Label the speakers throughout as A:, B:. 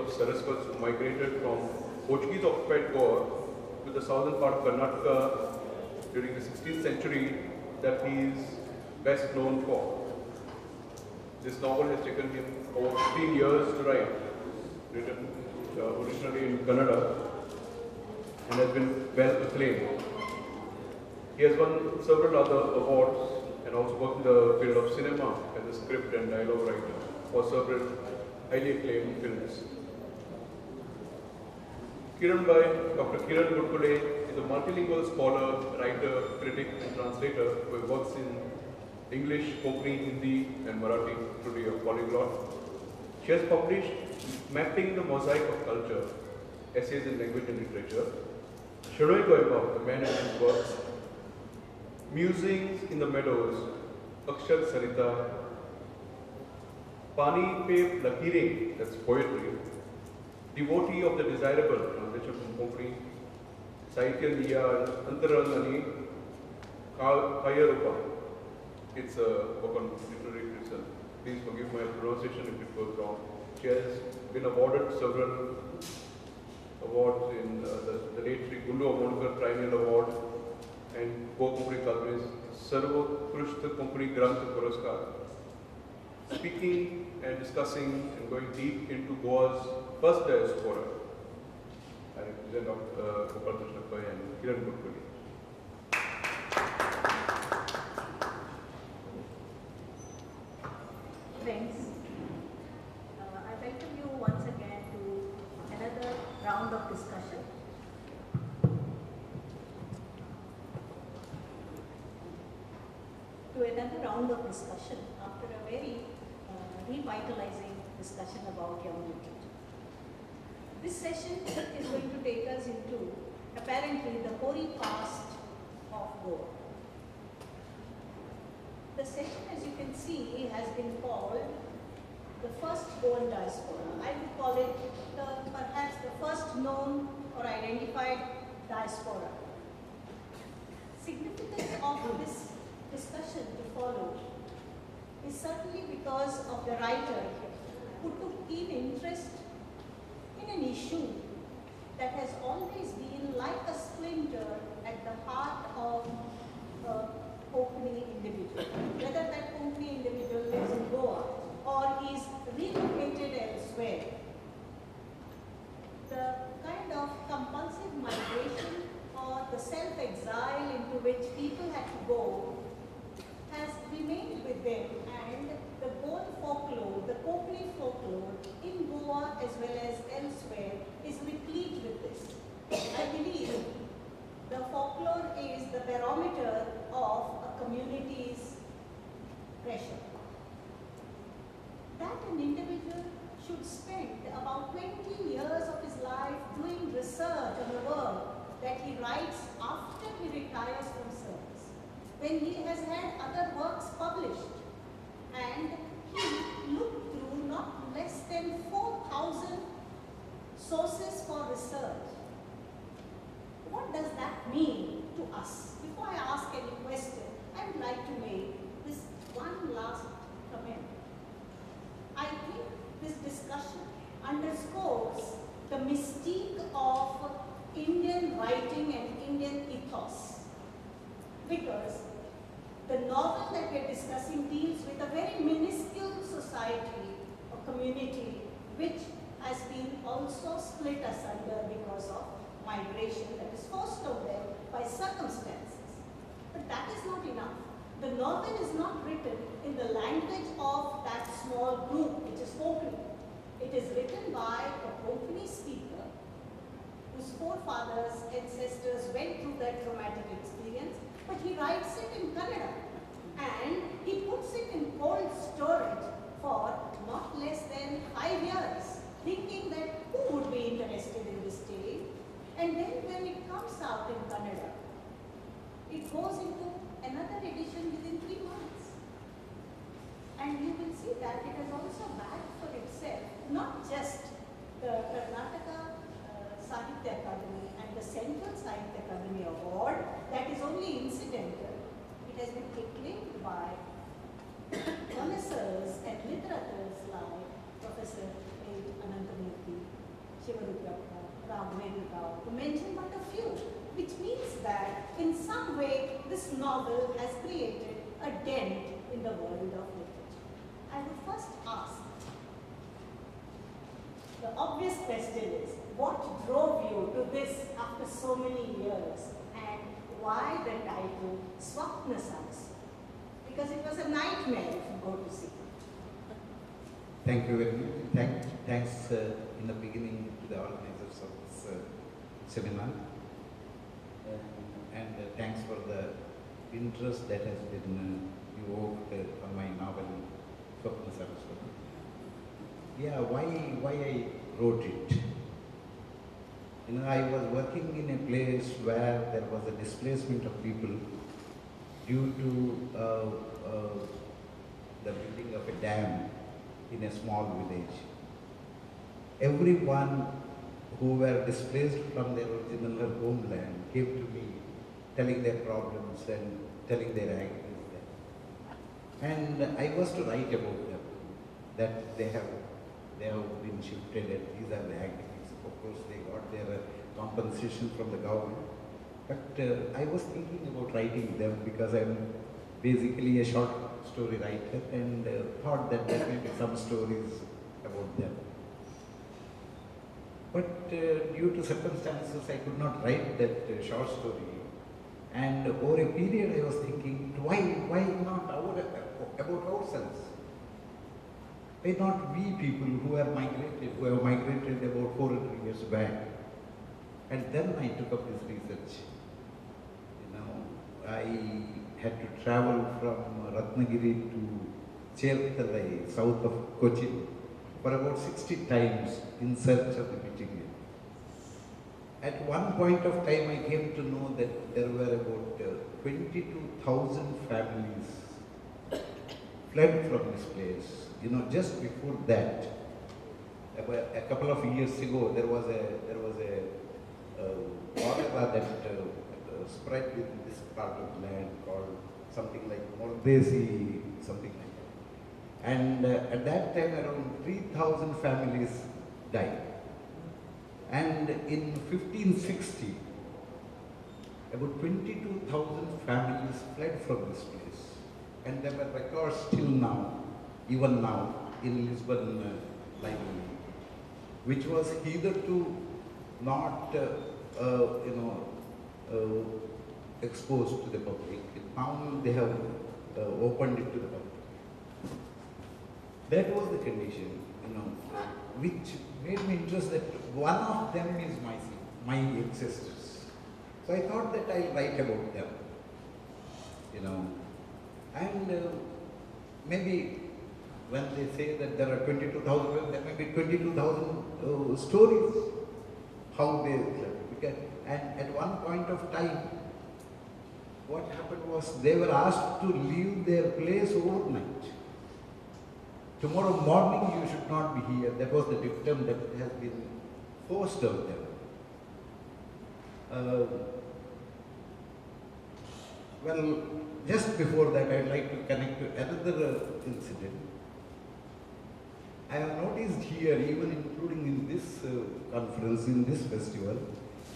A: of Saraswats who migrated from Portuguese-occupied Goa to the southern part of Karnataka during the 16th century that he is best known for. This novel has taken him over 15 years to write, written originally in Kannada, and has been well acclaimed. He has won several other awards and also worked in the field of cinema as a script and dialogue writer for several highly acclaimed films. Dr. Kiran Budkuley is a multilingual scholar, writer, critic and translator who works in English, Konkani, Hindi and Marathi, truly a polyglot. She has published Mapping the Mosaic of Culture, Essays in Language and Literature, Shiroi Goiba, The Man and His Works, Musings in the Meadows, Akshar Sarita, Pani Pe Lakire, that's poetry, Devotee of the Desirable, translation from Konkani, Sahitya Niya, Antaralani, Kayarupa. It's a book on literary criticism. Please forgive my pronunciation if it goes wrong. She has been awarded several awards in the late Sri Gundu Amonkar Triennial Award and Gopalkrishna Pai Sarvotkrishta Konkani Granth Puraskar. Speaking and discussing and going deep into Goa's first diaspora, I represent Gopalkrishna Pai and Kiran Budkuley.
B: Friends, I welcome you once again to another round of discussion. After a very revitalizing discussion about young literature. This session is going to take us into apparently the hoary past of Goa. The session, as you can see, has been called the first Goan diaspora. I would call it perhaps the first known or identified diaspora. Significance of this discussion to follow is certainly because of the writer who took keen interest in an issue that has always been like a splinter at the heart of a Konkani individual. Whether that Konkani individual lives in Goa or is relocated elsewhere, the kind of compulsive migration or the self-exile into which people had to go has remained with them, and the Goan folklore, the Konkani folklore in Goa as well as elsewhere is replete with this. I believe the folklore is the barometer of a community's pressure. That an individual should spend about 20 years of his life doing research on the work that he writes after he retires from service, when he has had other works published, and he looked through not less than 4,000 sources for research. What does that mean to us? Before I ask any question, I would like to make this one last comment. I think this discussion underscores the mystique of Indian writing and Indian ethos, because the novel that we are discussing deals with a very minuscule society or community which has been also split asunder because of migration that is forced on them by circumstances. But that is not enough. The novel is not written in the language of that small group which is Konkani. It is written by a Konkani speaker whose forefathers, ancestors went through that traumatic experience, but he writes it in Kannada and he puts it in cold storage for not less than 5 years, thinking that who would be interested in this tale? And then when it comes out in Kannada, it goes into another edition within 3 months. And you will see that it has also backed for itself not just the Karnataka Sahitya Academy and the Central Sahitya Academy Award that is only incidental. It has been proclaimed by connoisseurs and literateurs like Professor A. Anantamurthy way, this novel has created a dent in the world of literature. I would first ask, the obvious question is, what drove you to this after so many years, and why the title Swapna Samsya? Because it was a nightmare to go to see.
C: Thank you very much. Thanks in the beginning to the organizers of this seminar. And thanks for the interest that has been evoked on my novel, Swapna Samsya. Yeah, why I wrote it? You know, I was working in a place where there was a displacement of people due to the building of a dam in a small village. Everyone who were displaced from their original homeland came to me telling their problems and telling their agonies there. And I was to write about them, that they have been shifted and these are the agonies. Of course, they got their compensation from the government. But I was thinking about writing them because I'm basically a short story writer and thought that there may be some stories about them. But due to circumstances, I could not write that short story. And over a period, I was thinking, why not about ourselves? Why not we people who have migrated about 400 years back? And then I took up this research. You know, I had to travel from Ratnagiri to Cherthalai, south of Cochin, for about 60 times in search of the material. At one point of time, I came to know that there were about 22,000 families fled from this place. You know, just before that, a couple of years ago, there was a cholera that spread in this part of land called something like Mordesi, something like that. And at that time, around 3,000 families died. And in 1560, about 22,000 families fled from this place. And there were records till now, even now, in Lisbon library, which was hitherto not, exposed to the public. Now they have opened it to the public. That was the condition, you know, which made me interested that one of them is my ancestors. So I thought that I'll write about them, you know. And maybe when they say that there are 22,000, there may be 22,000 stories, how they lived. And at one point of time, what happened was they were asked to leave their place overnight. Tomorrow morning you should not be here. That was the dictum that has been forced on them. Well, just before that, I'd like to connect to another incident. I have noticed here, even including in this conference, in this festival,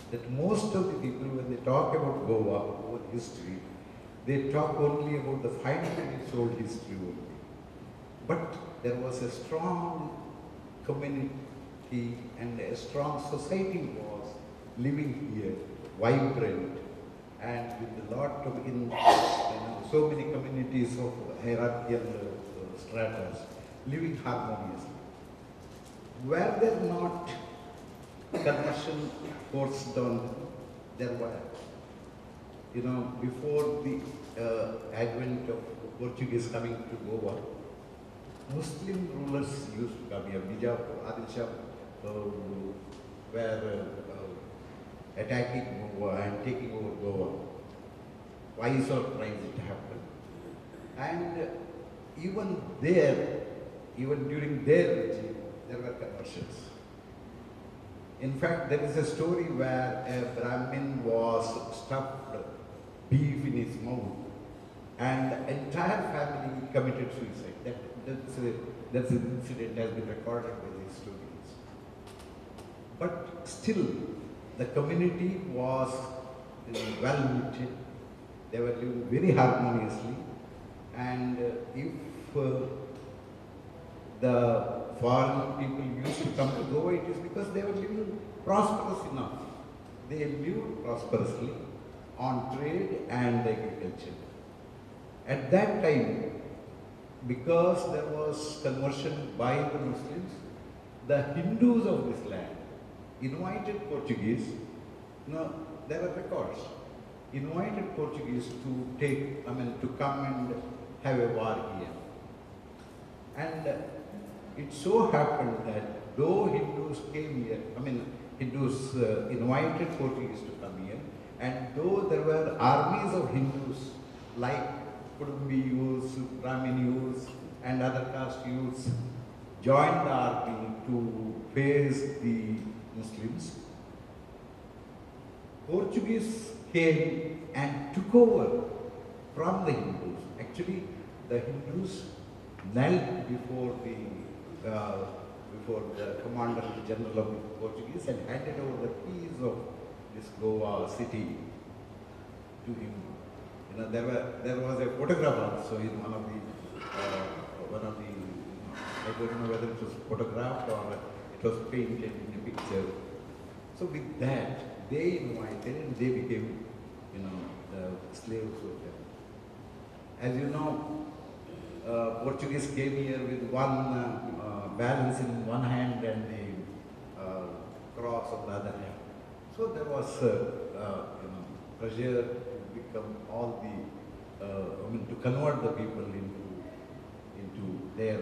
C: that most of the people, when they talk about Goa, Goan history, they talk only about the 500 years old history only. But there was a strong community and a strong society was living here, vibrant, and with a lot of, so many communities of hierarchical stratas living harmoniously. Were there not conversion forced on them? There were. You know, before the advent of Portuguese coming to Goa, Muslim rulers used to come here. Bijapur, Adil Shah were attacking Goa and taking over Goa. Twice or thrice it happened. And even there, even during their regime, there were conversions. In fact, there is a story where a Brahmin was stuffed beef in his mouth and the entire family committed suicide. That's an incident has been recorded by the historians. But still, the community was well knitted They were living very harmoniously, and if the foreign people used to come to Goa, it is because they were living prosperous enough. They lived prosperously on trade and agriculture. At that time, because there was conversion by the Muslims, the Hindus of this land invited Portuguese, there are records, invited Portuguese to come and have a war here. And it so happened that though Hindus came here, Hindus invited Portuguese to come here, and though there were armies of Hindus like Kudumbi youths, Brahmin youths, and other caste youths joined the army to face the Muslims, Portuguese came and took over from the Hindus. Actually, the Hindus knelt before the commander general of the Portuguese and handed over the keys of this Goa city to him. There was a photograph also in one of the I don't know whether it was photographed or it was painted in a picture. So with that, they invited and they became, the slaves of them. As you know, Portuguese came here with one balance in one hand and the cross on the other hand. So there was pressure to become all the, to convert the people into their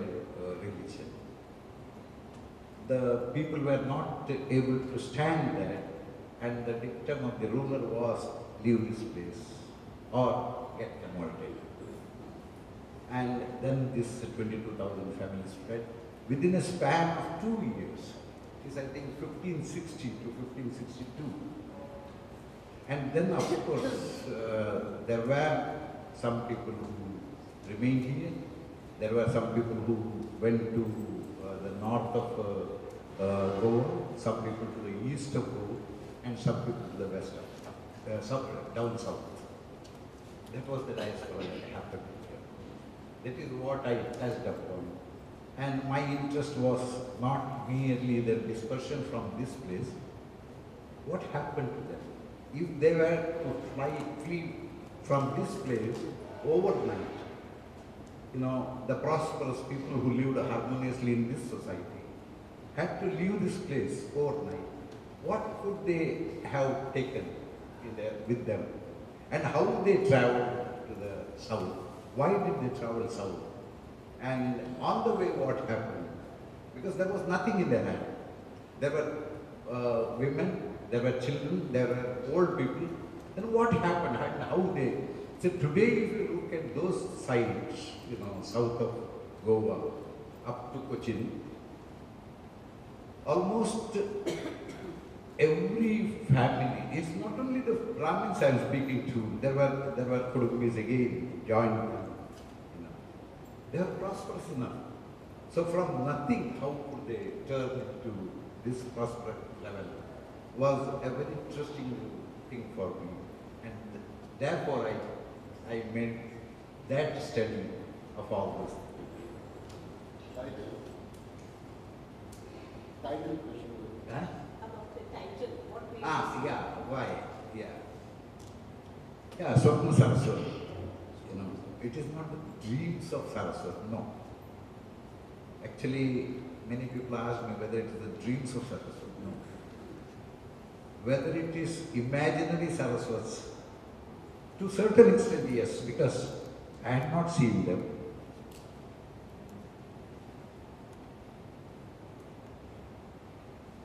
C: religion. The people were not able to stand that, and the dictum of the ruler was leave this place or get converted. And then this 22,000 families spread within a span of 2 years. It is, I think, 1560 to 1562. And then, of course, there were some people who remained here. There were some people who went to the north of Goa, some people to the east of Goa, and some people to the west of down south. That was the diaspora that happened here. That is what I touched upon. And my interest was not merely the dispersion from this place. What happened to them? If they were to flee from this place overnight, the prosperous people who lived harmoniously in this society had to leave this place overnight. What could they have taken with them? And how did they travel to the south? Why did they travel south? And on the way, what happened? Because there was nothing in their hand. There were women, there were children, there were old people. Then what happened? And how they? So today, if you look at those sites, south of Goa, up to Cochin, almost every family, it's not only the Brahmins I'm speaking to, there were Kudumbis again joined them. They are prosperous enough. So from nothing, how could they turn into this prosperous level was a very interesting thing for me. And therefore I made that study of all this.
D: Title question.
C: Huh?
B: About the title, what made
C: Yeah, why? Yeah, Swapna Saraswati. It is not the dreams of Saraswati, no. Actually, many people ask me whether it is the dreams of Saraswati, no. Whether it is imaginary Saraswatis, to a certain extent, yes, because I had not seen them.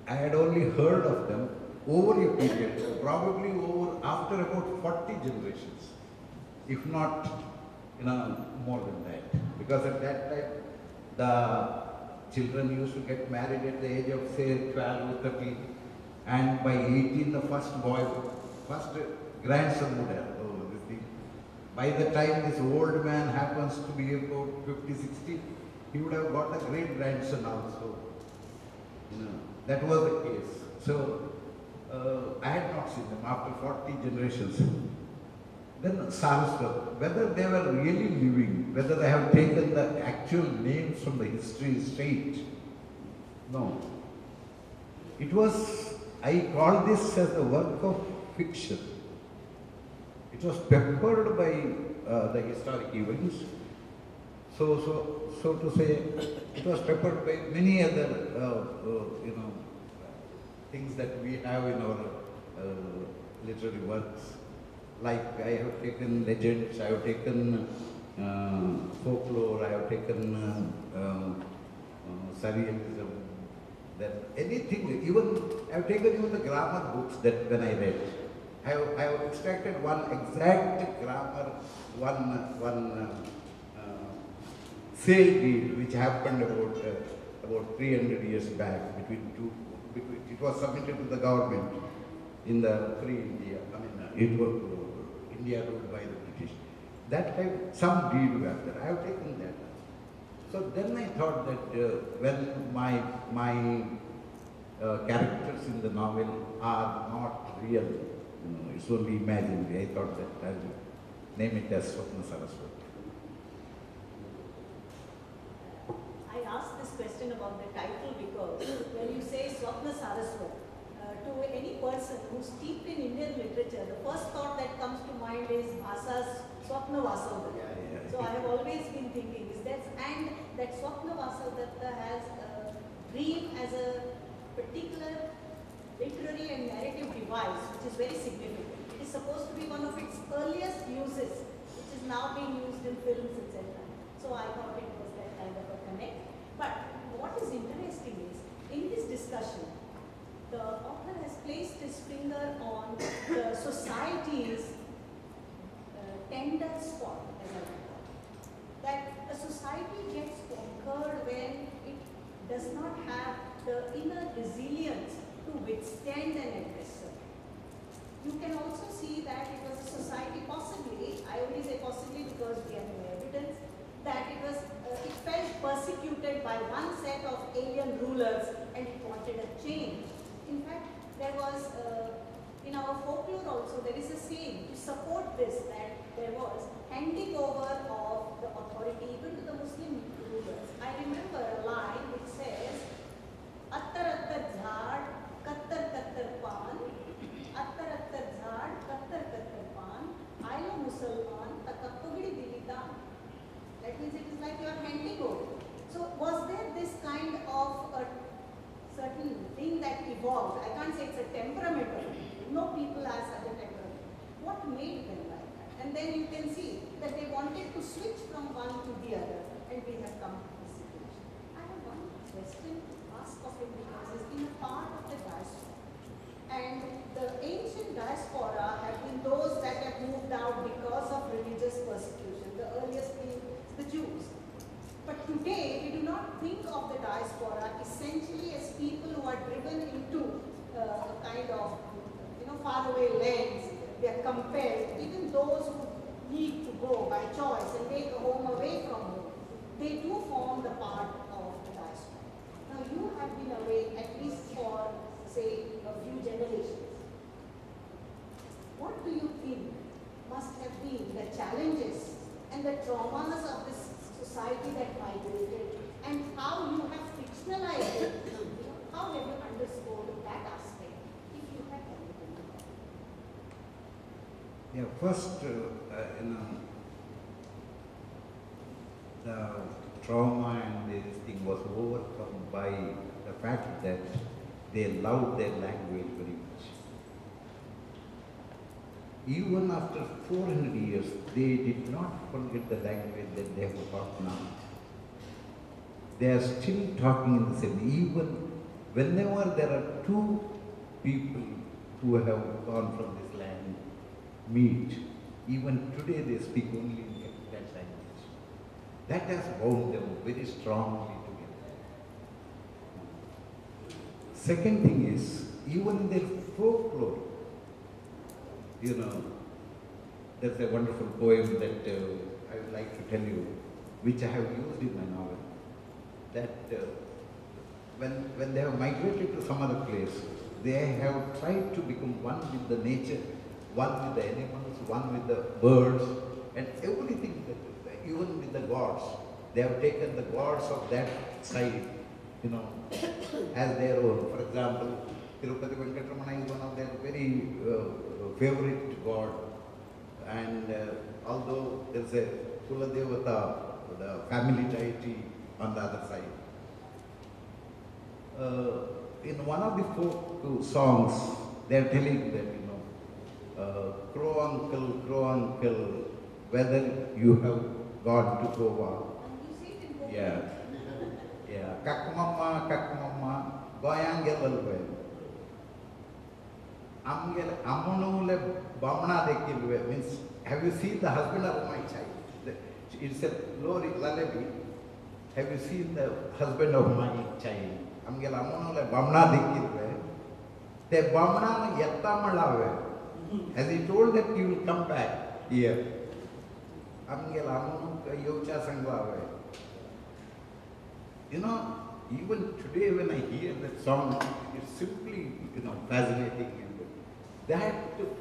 C: I had only heard of them over a period, probably after about 40 generations, if not more than that. Because at that time, the children used to get married at the age of, say, 12 or 13, and by 18, the first grandson would have this thing. By the time this old man happens to be about 50, 60, he would have got a great grandson also. That was the case. So, I had not seen them after 40 generations. Then Saraswat, whether they were really living, whether they have taken the actual names from the history straight, no. It was, I call this as the work of fiction. It was peppered by the historic events. So to say, it was peppered by many other, things that we have in our literary works. Like I have taken legends, I have taken folklore, I have taken surrealism, then anything, even I have taken even the grammar books that when I read. I have extracted one exact grammar, one sale deed which happened about 300 years back it was submitted to the government in the free India. It was India ruled by the British. That time, some deed was there. I have taken that. So then I thought that when my characters in the novel are not real, it's only imaginary. I thought that I will name it as Swapna Saraswati.
B: I asked this question about the title because when you say Swapna Saraswati, to any person who's steeped in Indian literature, the first thought that comes to mind is Bhasa's Swapna Vasavdatta. So I have always been thinking is that, and that Swapna Vasavdatta has a dream as a particular literary and narrative device which is very significant. It is supposed to be one of its earliest uses, which is now being used in films, etc. So I thought it was that kind of a connect. But what is interesting is, in this discussion, the author has placed his finger on the society's tender spot, as I call it. That a society gets conquered when it does not have the inner resilience to withstand an aggressor. You can also see that it was a society possibly, I only say possibly because we have no evidence, that it felt persecuted by one set of alien rulers and it wanted a change. In fact, there was, in our folklore also, there is a saying to support this, that there was handing over of the authority even to the Muslim rulers. I remember a line which says, Attar attar jhad, kattar kattar pan, attar attar jhad, kattar kattar pan, ailo Musalman, takappagidi dilita. That means it is like you are handing over. So was there this kind of a certain thing that evolved? I can't say it's a temperament. No people are such a temperament. What made them like that? And then you can see that they wanted to switch from one to the other, and we have come to this situation. I have one question to ask of him because he's been a part of the diaspora. And the ancient diaspora have been those that have moved out because of religious persecution, the earliest being the Jews. But today, we do not think of the diaspora essentially as people who are driven into a kind of, faraway lands. They are compelled, even those who need to go by choice and make a home away from home, they do form the part of the diaspora. Now, you have been away at least for, say, a few generations. What do you think must have been the challenges and the traumas of this society that migrated, and how you have fictionalized it? How have you underscored that aspect, if you have anything?
C: Yeah, first, the trauma and this thing was overcome by the fact that they loved their language very much. Even after 400 years, they did not forget the language that they have taught now. They are still talking in the same. Even whenever there are two people who have gone from this land meet, even today they speak only in that language. That has bound them very strongly together. Second thing is, even in their folklore, there's a wonderful poem that I would like to tell you, which I have used in my novel, that when they have migrated to some other place, they have tried to become one with the nature one with the animals, one with the birds, and everything, even with the gods. They have taken the gods of that side, as their own. For example, Tirupati Venkatramana is one of their very favorite god. And although there is a Kula Devata, the family deity on the other side. In one of the folk songs, they are telling that, crow uncle, whether you have gone to Goa. Yeah. Yeah. Kak mama, goyangelal well. Amunule Bamna dekilwe means, have you seen the husband of my child? It's a lullaby. Have you seen the husband of my child? Amgela Amunule Bamna dekilwe. The Bamna yattamalave. As he told that he will come back here. Amgela Amunu yocha sanglave. Even today when I hear that song, it's simply, fascinating. And that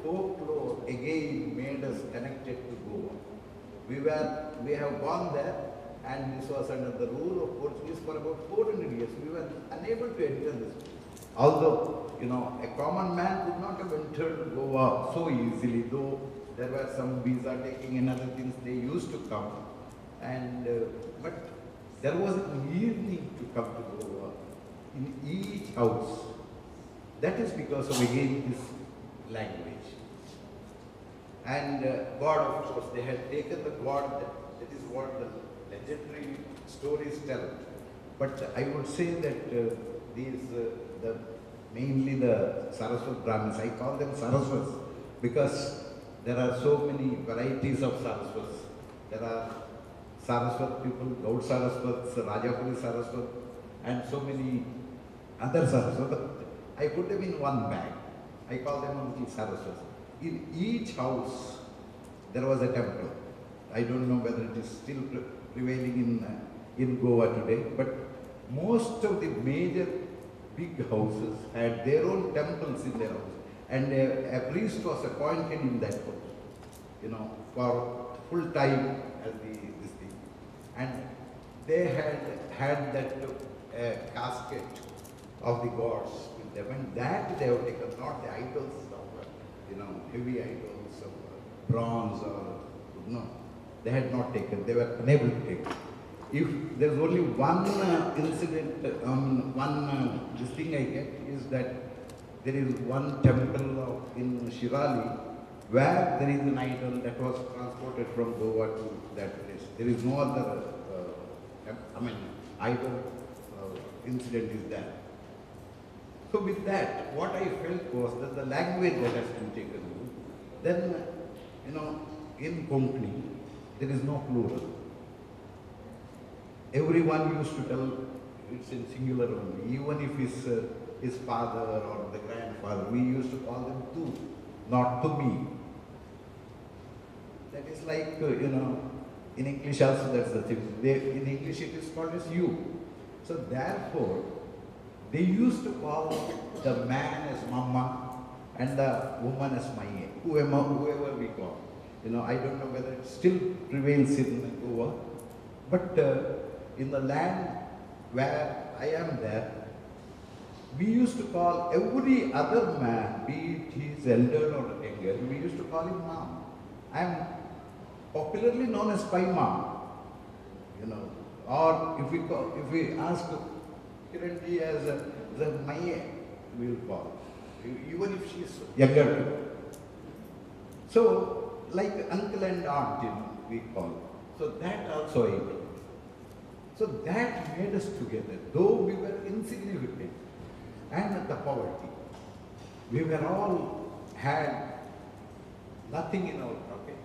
C: folklore again made us connected to Goa. We have gone there, and this was under the rule of Portuguese for about 400 years. We were unable to enter this. Although, a common man could not have entered Goa so easily, though there were some visa taking and other things, they used to come. And, but there was an evening to come to Goa in each house. That is because of, again, this language. And God, of course, they had taken the God, that is what the legendary stories tell. But I would say that mainly the Saraswat Brahmins, I call them Saraswats because there are so many varieties of Saraswats. There are Saraswat people, Gaud Saraswats, Rajapuri Saraswat, and so many other Saraswats. I put them in one bag. I call them only Saraswats. In each house, there was a temple. I don't know whether it is still prevailing in Goa today, but most of the major big houses had their own temples in their house. And a priest was appointed in that house, for full time as this thing. And they had that casket of the gods with them, and that they have taken, not the idols of, heavy idols of bronze or, they had not taken, they were unable to take. If there's only one incident, this thing I get is that there is one temple in Shirali where there is an idol that was transported from Goa to that place. There is no other, idol incident is there. So with that, what I felt was that the language that has been taken, then, in Konkani, there is no plural. Everyone used to tell it's in singular only. Even if his father or the grandfather, we used to call them tu, not to me. That is like, in English also that's the thing. In English it is called as you. So therefore, they used to call the man as mama and the woman as maiye, whoever we call. I don't know whether it still prevails in Goa, but in the land where I am there, we used to call every other man, be it his elder or younger, we used to call him mom. I am popularly known as Pai Mom, or if we ask Kiran ji as the Maiye, we will call, even if she is younger. So, like uncle and aunt, we call. So that also I do. So that made us together, though we were insignificant and the poverty. We were all had nothing in our pocket.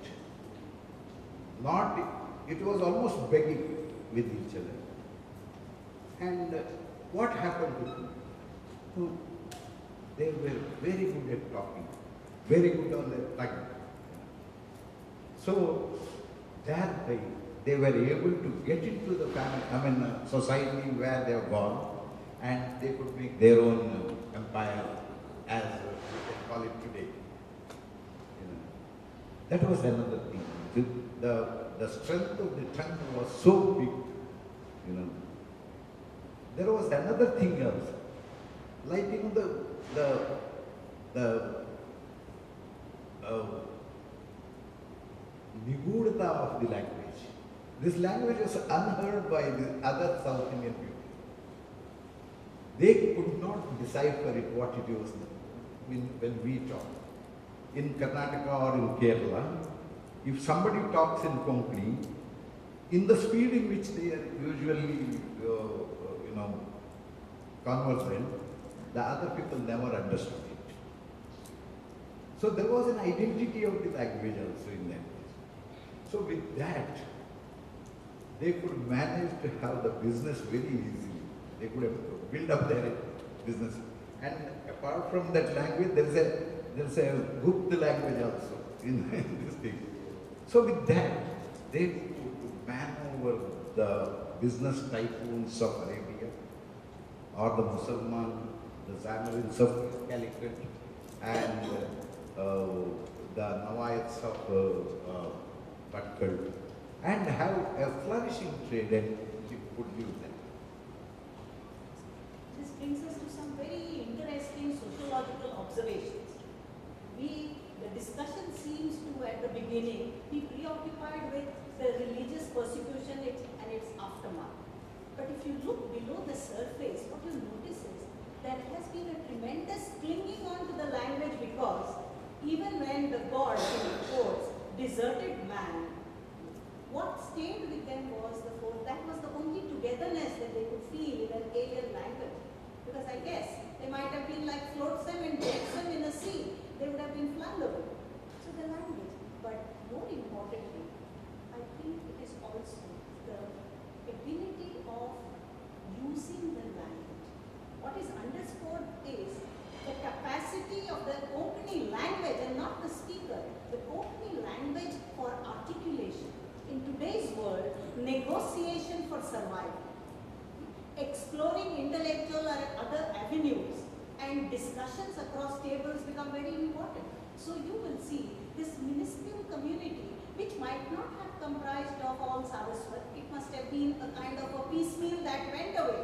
C: It was almost begging with each other. And what happened to them? They were very good at talking, very good on their tongue. So that way, they were able to get into the family, society where they have gone, and they could make their own empire, as we can call it today. That was another thing. The strength of the tongue was so big, you know. There was another thing else, like the nigudata of the language. This language was unheard by the other South Indian people. They could not decipher it, what it was when we talk. In Karnataka or in Kerala, if somebody talks in Konkani, in the speed in which they are usually, conversant, the other people never understood it. So there was an identity of the language also in that. So with that, they could manage to have the business very easily. They could have built up their business. And apart from that language, there is a Gupta language also in this thing. So with that, they could maneuver the business tycoons of Arabia, or the Musalman, the Zamorin of Calicut, and the Nawaites of Budkuley, and have a flourishing trade and could use that.
B: This brings us to some very interesting sociological observations. The discussion seems to, at the beginning, be preoccupied with the religious persecution and its aftermath. But if you look below the surface, what you notice is there has been a tremendous clinging on to the language, because even when the gods, in quotes, deserted man, what stayed with them was that was the only togetherness that they could feel in an alien language. Because I guess they might have been like flotsam and jetsam in a sea. They would have been flung away. So the language. But more importantly, I think it is also the ability of using the language. What is underscored is the capacity of the Konkani language, and not the speaker, the Konkani language for articulation. In today's world, negotiation for survival, exploring intellectual or other avenues, and discussions across tables become very important. So you will see this minuscule community, which might not have comprised of all Saraswat, it must have been a kind of a piecemeal that went away.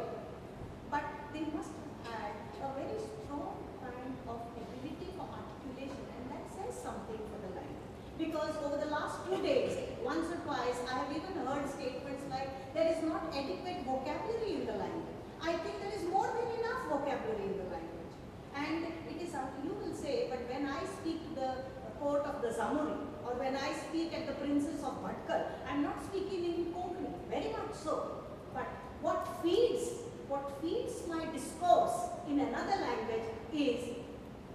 B: But they must have had a very strong kind of ability for articulation, and that says something for the language. Because over the last 2 days, once or twice, I have even heard statements like, there is not adequate vocabulary in the language. I think there is more than enough vocabulary in the language. And it is something you will say, but when I speak to the court of the Zamuri, or when I speak at the Princess of Budkuley, I am not speaking in Konkani, very much so. But what feeds my discourse in another language is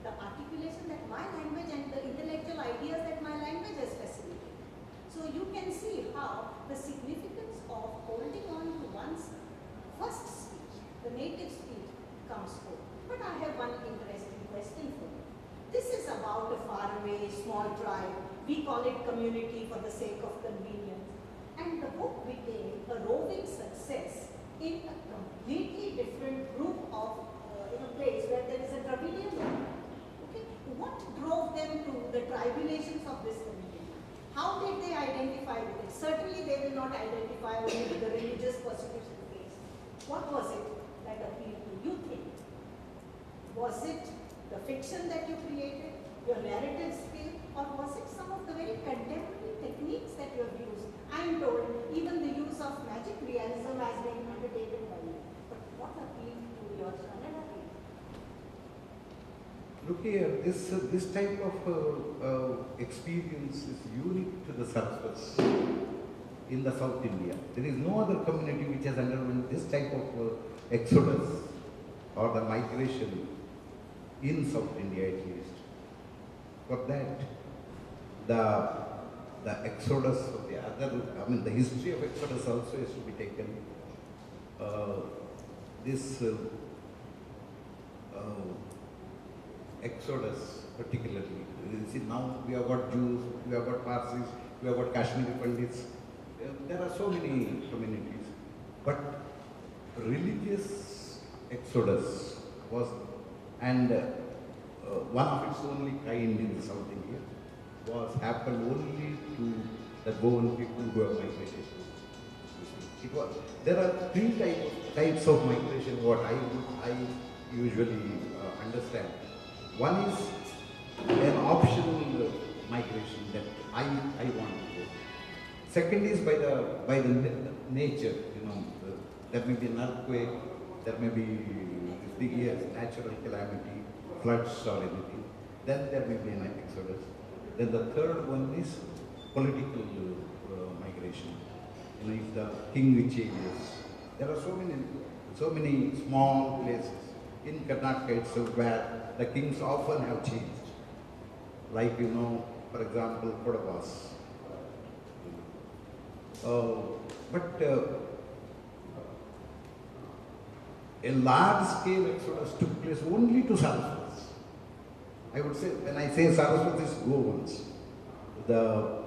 B: the articulation that my language and the intellectual ideas that my language has facilitated. So you can see how the significance of holding on to one's first speech, the native speech, comes forth. But I have one interesting question for you. This is about a faraway, small tribe. We call it community for the sake of convenience. And the book became a roving success in a completely different group of in a place where there is a Dravidian language. Okay? What drove them to the tribulations of this community? How did they identify with it? Certainly they will not identify only with the religious persecution case. What was it that appealed to you think? Was it the fiction that you created, your narrative skill, or was it some of the very contemporary techniques that you have used? I am told even the use of magic realism has been undertaken by you. But what appealed to your Kannada reader?
C: Look here, this type of experience is unique to the Saraswats in the South India. There is no other community which has undergone this type of exodus or the migration in South India at least. For that, the exodus of the other, the history of exodus also is to be taken. This exodus particularly, you see now we have got Jews, we have got Parsis, we have got Kashmiri Pandits, there are so many communities. But religious exodus was, and one of its only kind in South India, was happened only to the Goan people who have migrated. It was, there are three types of migration what I usually understand. One is an optional migration that I want to go. Second is by the nature, there may be an earthquake, there may be natural calamity, floods or anything. Then there may be an exodus. Then the third one is political migration. If the king changes, there are so many small places in Karnataka itself where the kings often have changed. Like, for example, Kodavas. But a large scale exodus took place only to Saraswati. I would say, when I say Saraswati, it's Govans, the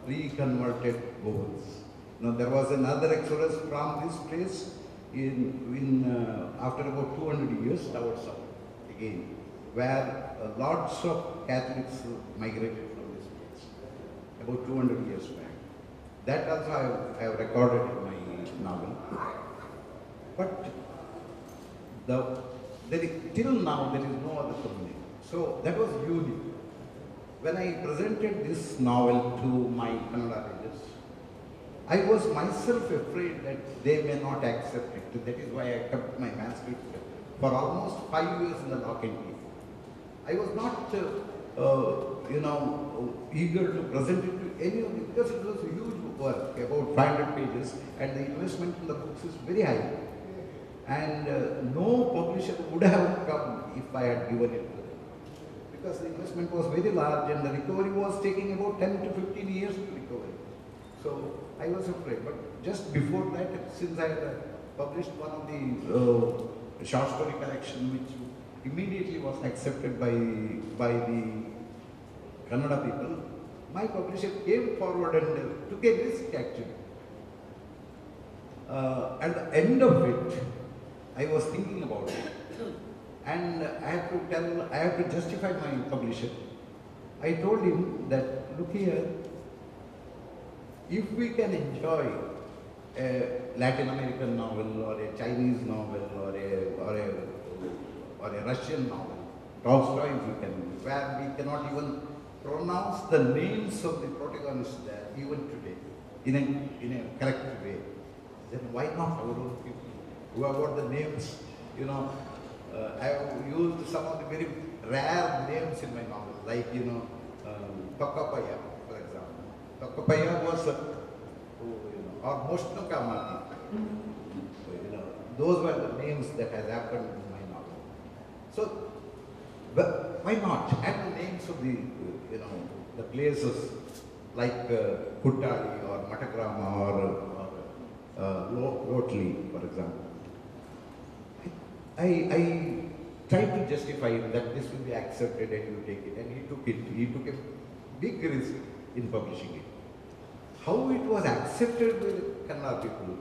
C: pre-converted Govans. Now there was another exodus from this place after about 200 years towards south again, where lots of Catholics migrated from this place about 200 years back. That also I have recorded in my novel. But till now there is no other community. So that was unique. When I presented this novel to my Kannada readers, I was myself afraid that they may not accept it. That is why I kept my manuscript for almost 5 years in the lock and key. I was not, eager to present it to any of them because it was a huge work, about 500 pages, and the investment in the books is very high. And no publisher would have come if I had given it to them, because the investment was very large and the recovery was taking about 10 to 15 years to recover. So I was afraid. But just before that, since I had published one of the short story collection, which immediately was accepted by the Kannada people, my publisher came forward and took a risk actually. At the end of it, I was thinking about it, and I have to justify my publisher. I told him that, look here, if we can enjoy a Latin American novel or a Chinese novel or a Russian novel, Tolstoy we can, where we cannot even pronounce the names of the protagonists there, even today, in a correct way, then why not our own people? Who have got the names, I have used some of the very rare names in my novel, like, Tokkapaya, for example. Tokkapaya was, or Moshnukamati. Those were the names that has happened in my novel. So, why not? And the names of the places like Kuttali or Matagrama or Rotli, for example. I tried to justify him that this will be accepted and you take it, and he took it. He took a big risk in publishing it. How it was accepted by the Kannada people?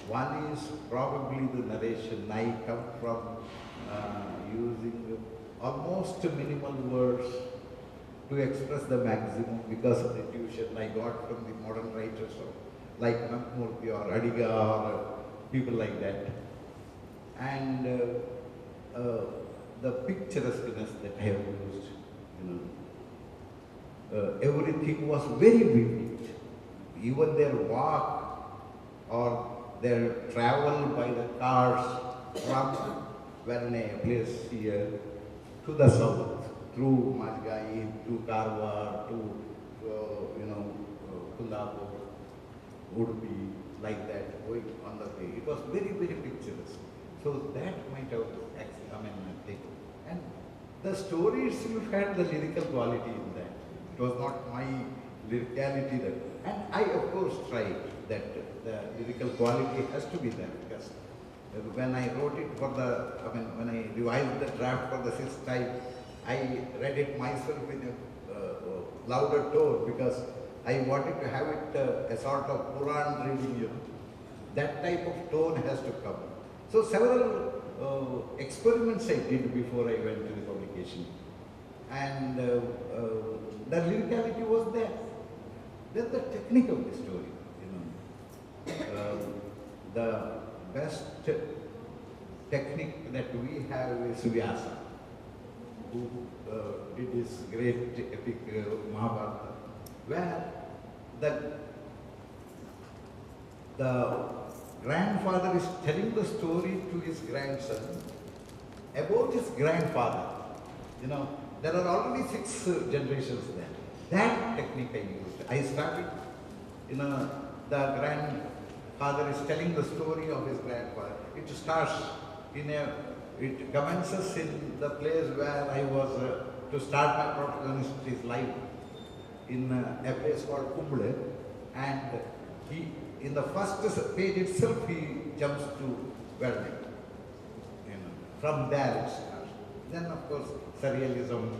C: One is probably the narration. I come from using almost minimal words to express the maximum because of the tuition I got from the modern writers like Namurti or Adiga or people like that. And the picturesqueness that I have used, everything was very vivid. Even their walk or their travel by the cars from Verne place here to the south, through Majgai, to Karwar, to Kundapur, Udupi, like that, going on the way. It was very, very picturesque. So that might have taken. And the story itself had the lyrical quality in that. It was not my lyricality that. And I, of course, tried that the lyrical quality has to be there, because when I wrote it when I revised the draft for the sixth time, I read it myself in a louder tone, because I wanted to have it a sort of Quran reading, That type of tone has to come. So several experiments I did before I went to the publication. publication. And the lyricality was there. Then the technique of the story, the best technique that we have is Vyasa, who did his great epic Mahabharata, where the grandfather is telling the story to his grandson about his grandfather. There are already 6 generations there. That technique I used. I started, the grandfather is telling the story of his grandfather. It starts it commences in the place where I was to start my protagonist's life, in a place called Kumble, and in the first page itself he jumps to Verne. From there it starts. Then of course surrealism,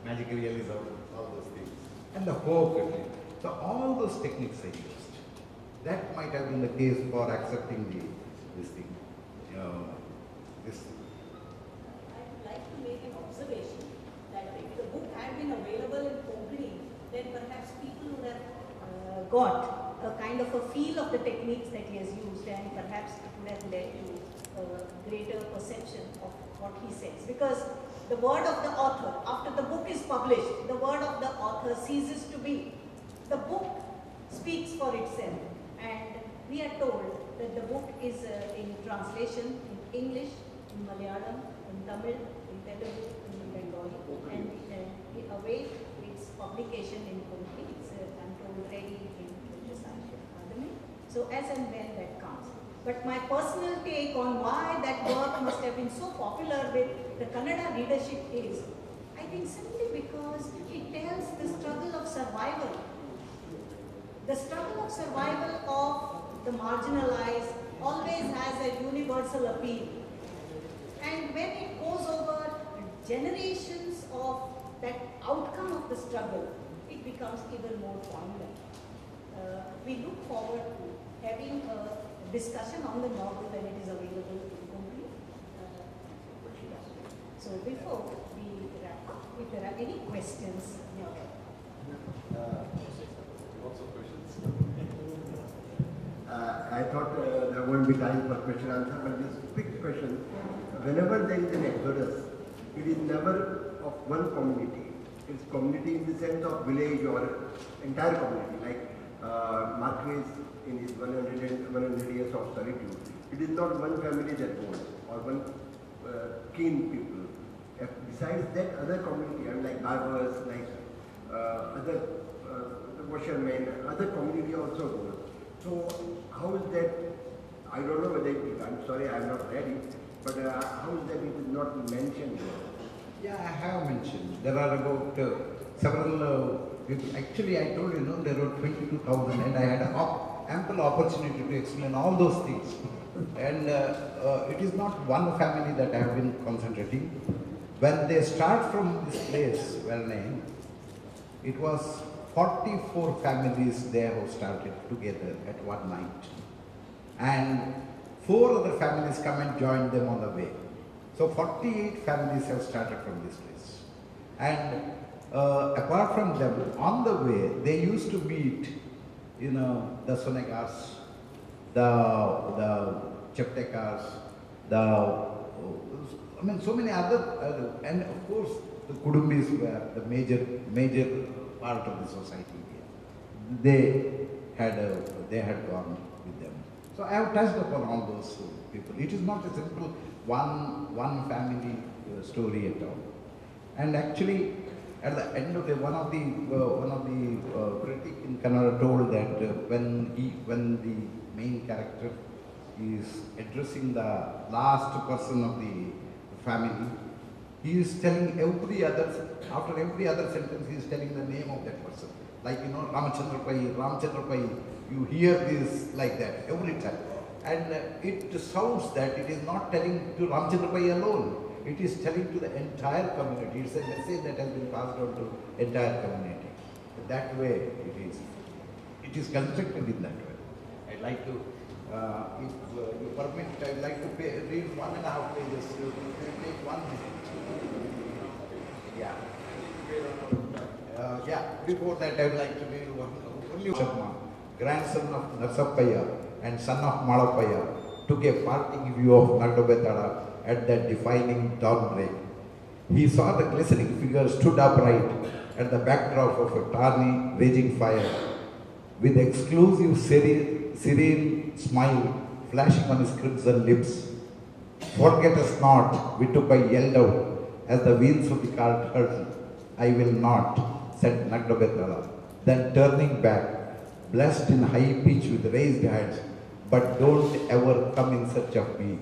C: magic realism, all those things, and the hope. So all those techniques I used. That might have been the case for accepting this thing. This.
B: I would like to make an observation that if the book had been available in Konkani, then perhaps people would have got a kind of a feel of the techniques that he has used, and perhaps it would have led to a greater perception of what he says. Because the word of the author, after the book is published, the word of the author ceases to be. The book speaks for itself, and we are told that the book is in translation in English, in Malayalam, in Tamil, in Telugu, in Bengali, and we await its publication in Konkani. It's, I'm told, ready in the Sahitya Academy. So as and when that comes. But my personal take on why that work must have been so popular with the Kannada readership is, I think simply because it tells the struggle of survival. The struggle of survival of the marginalized always has a universal appeal. And when it goes over generations of that outcome of the struggle, it becomes even more poignant. We look forward to having a discussion on the novel when it is available in Konkani. So before we wrap up, if there are any questions,
D: Lots of questions. I thought there won't be time for question answer, but this quick question. Whenever there is an exodus, it is never of one community. It's community in the sense of village or entire community, like Marquis in his 100 years of solitude. It is not one family that goes or one keen people. Besides that, other community, like barbers, like other washermen, other community also goes. So how is that? I don't know whether I'm sorry, I'm not ready, but how is that it is not mentioned here?
C: Yeah, I have mentioned. There are about several people. Actually, I told you, there were 22,000, and I had ample opportunity to explain all those things. And it is not one family that I have been concentrating. When they start from this place, well-named, it was 44 families there who started together at one night. And 4 other families come and join them on the way. So 48 families have started from this place. And apart from them, on the way, they used to meet, the Sonegars, the Cheptekars, so many other, and of course, the Kudumbis were the major part of the society here. They had gone with them. So I have touched upon all those people. It is not a simple one family story at all. And actually, at the end of the one of the critic in Kannada told that when the main character is addressing the last person of the family, he is telling after every other sentence, he is telling the name of that person. Like, Ramachandra Pai, you hear this like that every time. And it sounds that it is not telling to Ramachandra Pai alone, it is telling to the entire community. It's a message that has been passed on to entire community. That way it is constructed in that way. I'd like to, if you permit, I'd like to read 1.5 pages. It will take 1 minute. Yeah. Before that, I would like to read only Sharma, grandson of Narsapaya and son of Malapaya, took a parting view of Nagdobetala at that defining dawnbreak. He saw the glistening figure stood upright at the backdrop of a tawny, raging fire, with exclusive serene smile flashing on his crimson lips. Forget us not, Vitupai yelled out as the wheels of the cart hurtled. I will not, said Nagdobetala. Then turning back, blessed in high pitch with raised hands, but don't ever come in search of me.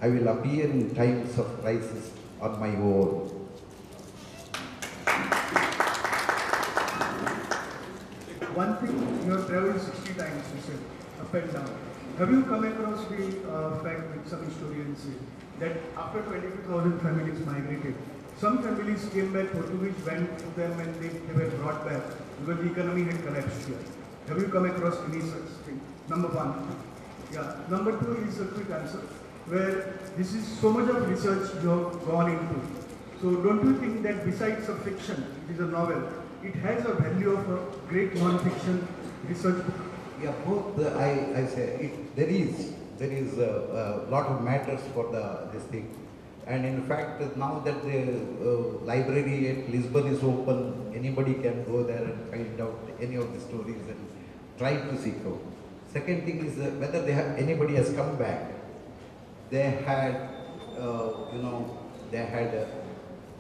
C: I will appear in times of crisis on my own.
E: One thing, you have traveled 60 times, you said, up and down. Have you come across the fact that some historians say that after 22,000 families migrated, some families came back, Portuguese went to them and they were brought back because the economy had collapsed here. Have you come across any such thing? Number one. Yeah. Number two is a quick answer, where this is so much of research you have gone into. So don't you think that besides a fiction, it is a novel, it has a value of a great non-fiction research book?
C: Yeah, both I say there is a lot of matters for this thing, and in fact now that the library at Lisbon is open, anybody can go there and find out any of the stories and try to seek out. Second thing is whether anybody has come back. They had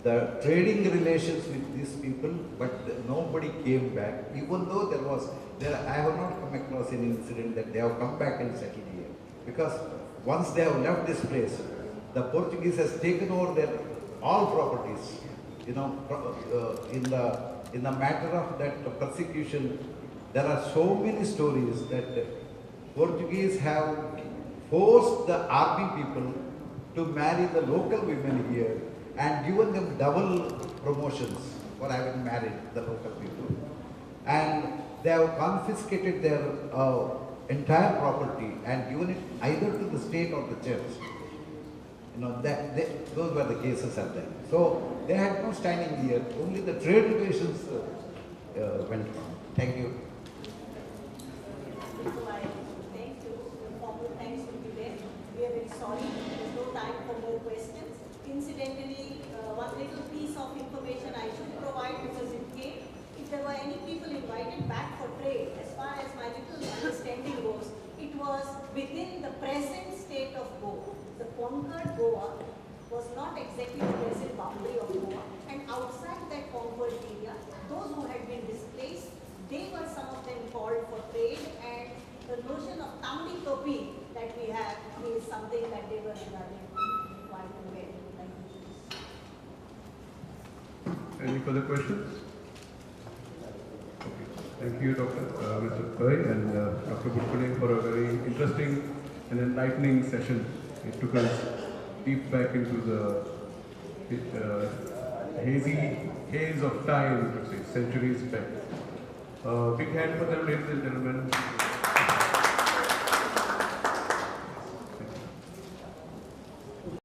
C: the trading relations with these people, but nobody came back, even though I have not come across any incident that they have come back and settled here. Because once they have left this place, the Portuguese has taken over their all properties. In the matter of that persecution, there are so many stories that Portuguese have forced the army people to marry the local women here and given them double promotions for having married the local people. And they have confiscated their entire property and given it either to the state or the church. Those were the cases at them. So they had no standing here, only the trade relations went on. Thank you.
B: Thank you. The formal thanks will be there. We are very sorry. There's no time for more questions. Incidentally, one little piece of information I should provide because it came. If there were any people invited back for trade, as far as my little understanding goes, it was within the present state of Goa. The conquered Goa was not exactly the present boundary of Goa, and outside that conquered area, those who had been displaced, they were some of them called for trade, and the notion of tamdi topi that we have is something that they were regarding quite well.
A: Any further questions? Okay. Thank you, Mr. Pai and Dr. Budkuley for a very interesting and enlightening session. It took us deep back into the haze of time, to say, centuries back. Big hand for them, ladies and gentlemen.